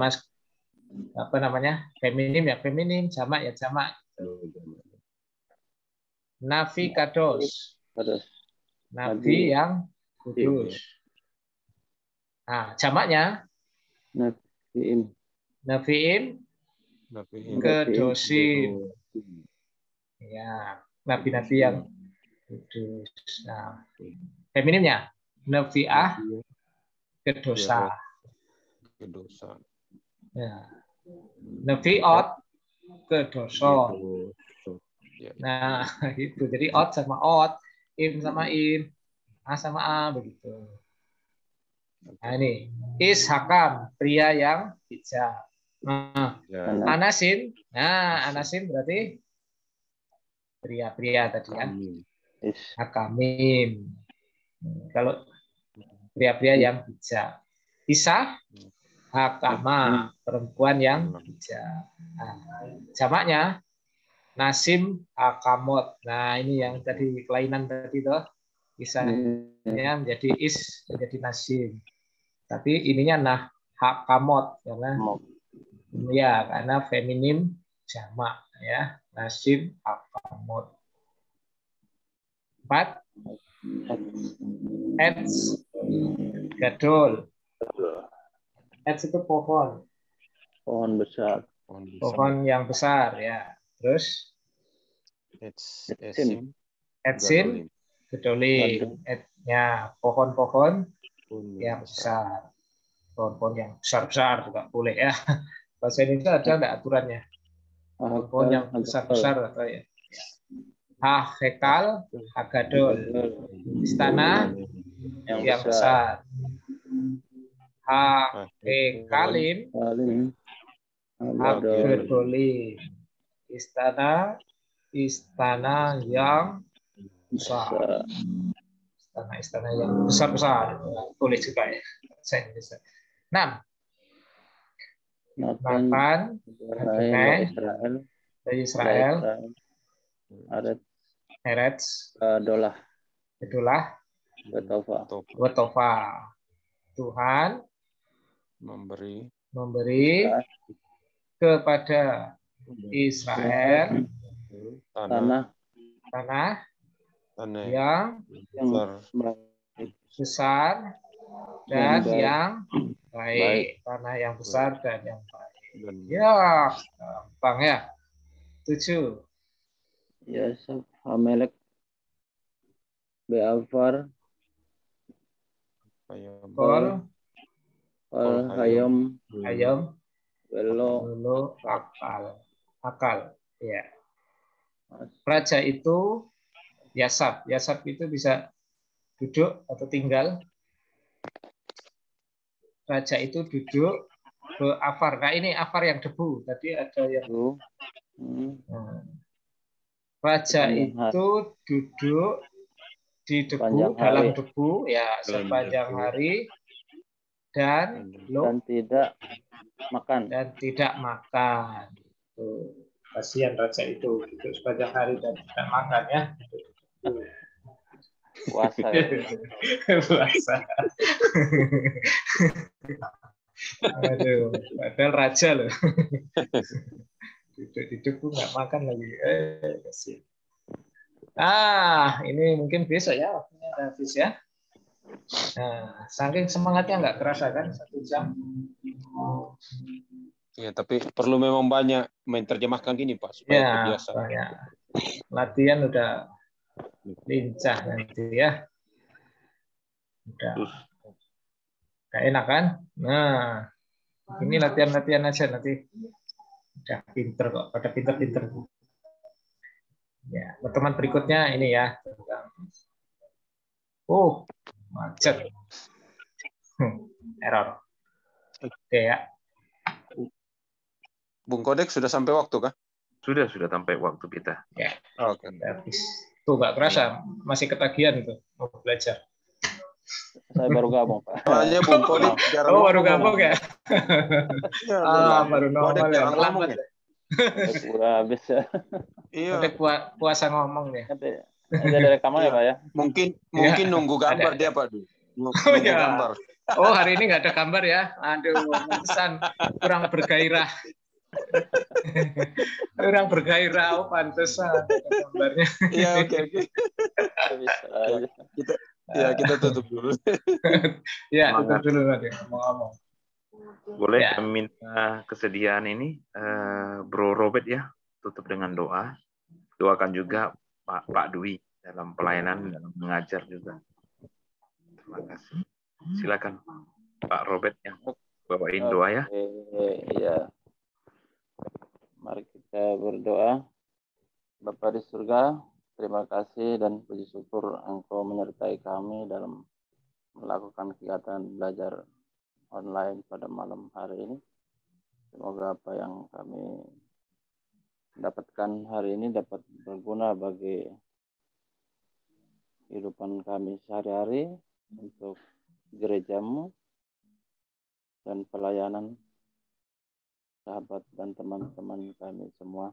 feminim ya feminim, jamak ya jamak. Navigados, nabi yang kudus. Nah, jamaknya nafiim kedosim. Ya, nabi-nabi yang kudus. Nah, feminimnya nafiah kedosa. Ya. Nafiot kedoso. Nah, itu. Jadi ot sama ot, im sama im, a sama a begitu. Nah, ini is hakam, pria yang bijak. Nah, anasim. Nah, anasim berarti pria-pria tadi kan. Hakamim. Kalau pria-pria yang bijak. Isah hakama, perempuan yang bijak. Nah, jamaknya nasim hakamot. Nah, ini yang tadi kelainan tadi toh. Isahnya menjadi menjadi nasim. Tapi ininya hakamot karena feminim jamak ya. Nasim hakamot. 4 ets gadol. Ets itu pohon besar. Pohon yang besar ya. Terus etsin gedolim. Etnya pohon-pohon yang besar. Pohon-pohon yang besar-besar juga boleh ya. Bahasa Indonesia ada enggak aturannya? Pohon yang besar-besar atau ya. Hekal, hagadol. Istana yang besar. Hekalim, hagedolim. Istana yang besar. Istana yang besar-besar. Boleh juga ya. Saya bisa. 6. Nathan dari Israel. Eretz Gedolah Wetofa. Tuhan memberi kepada Israel tanah yang besar dan yang baik. Tanah yang besar dan yang baik. Ya, gampang ya. 7. Yasuf Hamelek Be'afar Kol Hayom Welo akal. Ya. Raja itu Yasab. Yasab itu bisa duduk atau tinggal. Raja itu duduk be'afar. Nah, ini afar yang debu. Tadi ada yang Raja itu duduk di debu, dalam debu ya sepanjang hari dan tidak makan. Tuh, kasihan raja itu duduk sepanjang hari dan tidak makan ya. Puasa. Ya. Puasa. Aduh, padahal raja loh. Duduk di debu nggak makan lagi. Kasihan. Ini mungkin besok ya, waktunya udah habis ya. Nah, saking semangatnya nggak kerasa kan 1 jam. Ya, tapi perlu memang banyak menerjemahkan gini Pak supaya terbiasa. Banyak. Latihan udah lincah nanti ya. Udah. Gak enak kan? Nah, ini latihan-latihan aja nanti. Udah pinter kok, pada pinter-pinter. Ya, teman berikutnya ini ya. Macet. Error. Oke ya. Bung Kodek sudah sampai waktu kah? Sudah sampai waktu kita. Ya. Oke. Habis. Tuh nggak kerasa, masih ketagihan itu mau belajar. Saya baru gabung, Pak. Soalnya Bung Kodek jarang baru gabung ya? Baru Kodek normal jarang ya. ngomong ya? Udah habis ya. Iya. Puasa ngomong ya. Ada rekaman ya, Pak ya? Mungkin nunggu gambar dia, Pak. Nunggu gambar. Oh, hari ini nggak ada gambar ya? Aduh, pantesan kurang bergairah. Kurang bergairah, pantesan gambarnya. Iya, oke. Kita tutup dulu. Ya, tutup dulu nanti ngomong. Boleh kami minta kesediaan ini, Bro Robert ya, tutup dengan doa. Doakan juga Pak Dwi dalam pelayanan, dalam mengajar juga. Terima kasih. Silakan Pak Robert yang bawain doa ya. Iya. Mari kita berdoa. Bapa di surga, terima kasih dan puji syukur Engkau menyertai kami dalam melakukan kegiatan belajar online pada malam hari ini. Semoga apa yang kami dapatkan hari ini dapat berguna bagi kehidupan kami sehari-hari untuk gerejamu dan pelayanan sahabat dan teman-teman kami semua.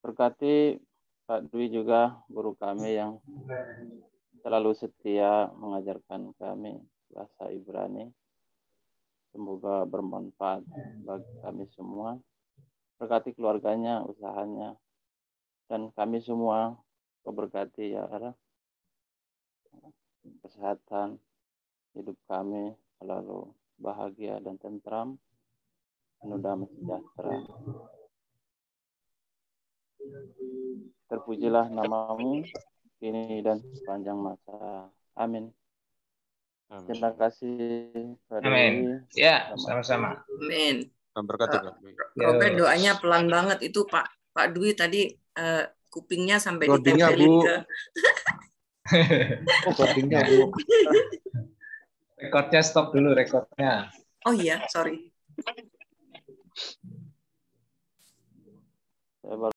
Berkati Pak Dwi juga guru kami yang selalu setia mengajarkan kami bahasa Ibrani. Semoga bermanfaat bagi kami semua. Berkati keluarganya, usahanya, dan kami semua. Kau berkati ya Allah. Kesehatan hidup kami selalu bahagia dan tentram, penuh damai sejahtera. Terpujilah namamu kini dan sepanjang masa. Amin. Terima kasih. Amin. Ya, sama-sama. Amin. Berkati Pak. Robert doanya pelan banget itu Pak Dwi tadi kupingnya sampai Recordingnya, ditempelin Bu. ke. Recordingnya, Bu. Rekodnya stop dulu rekodnya. Oh iya, sorry.